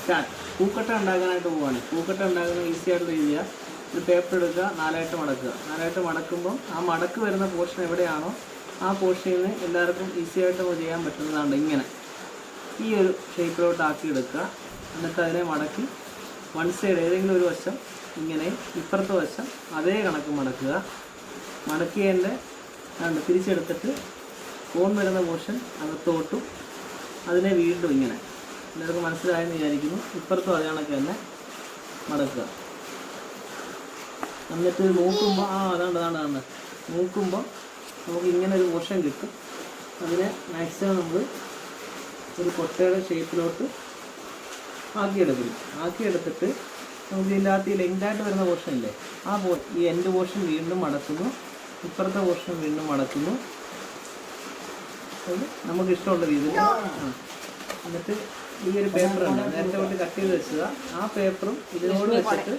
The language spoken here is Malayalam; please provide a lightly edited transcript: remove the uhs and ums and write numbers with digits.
സ്റ്റാർട്ട്. പൂക്കട്ട ഉണ്ടാക്കാനായിട്ട് പോവുകയാണ്. പൂക്കട്ട ഉണ്ടാക്കുന്ന ഈസി ആയിട്ട് ചെയ്യുക. ഒരു പേപ്പർ എടുക്കുക, 4ആയിട്ട് മടക്കുക. 4ആയിട്ട് മടക്കുമ്പോൾ ആ മടക്ക് വരുന്ന പോർഷൻ എവിടെയാണോ ആ പോർഷനിൽ നിന്ന് എല്ലാവർക്കും ഈസി ആയിട്ട് ചെയ്യാൻ പറ്റുന്നതാണ്. ഇങ്ങനെ ഈ ഒരു ഷേപ്പിലോട്ട് ആക്കി എടുക്കുക. എന്നിട്ട് അതിനെ മടക്കി വൺ സൈഡ് ഏതെങ്കിലും ഒരു വശം ഇങ്ങനെ, ഇപ്പുറത്തെ വശം അതേ കണക്ക് മടക്കുക. മടക്കിയതിൻ്റെ തിരിച്ചെടുത്തിട്ട് കോൺ വരുന്ന പോർഷൻ അകത്തോട്ടും അതിനെ വീണ്ടും ഇങ്ങനെ. എല്ലാവർക്കും മനസ്സിലായെന്ന് വിചാരിക്കുന്നു. ഇപ്പുറത്തും അതേ കണക്ക് തന്നെ മടക്കുക. എന്നിട്ട് നോക്കുമ്പോൾ അതാണ്ട് നോക്കുമ്പോൾ നമുക്ക് ഇങ്ങനെ ഒരു പോർഷൻ കിട്ടും. അതിനെ മാക്സിമം നമ്മൾ ഒരു കൊട്ടയുടെ ഷേപ്പിലോട്ട് ആക്കിയെടുത്തിട്ട് നമുക്ക് ഇതിൻ്റെ അകത്ത് ഈ ലെങ്തായിട്ട് വരുന്ന പോർഷൻ ഇല്ലേ, ഈ എൻഡ് പോർഷൻ വീണ്ടും മടക്കുന്നു, ഇപ്പുറത്തെ പോർഷൻ വീണ്ടും മടക്കുന്നു. നമുക്ക് ഇഷ്ടമുള്ള രീതിയിൽ. എന്നിട്ട് ഈ ഒരു പേപ്പറുണ്ട് നേരത്തെ കൊണ്ട് കട്ട് ചെയ്ത് വെച്ചത്, ആ പേപ്പറും ഇതിനോട് വെച്ചിട്ട്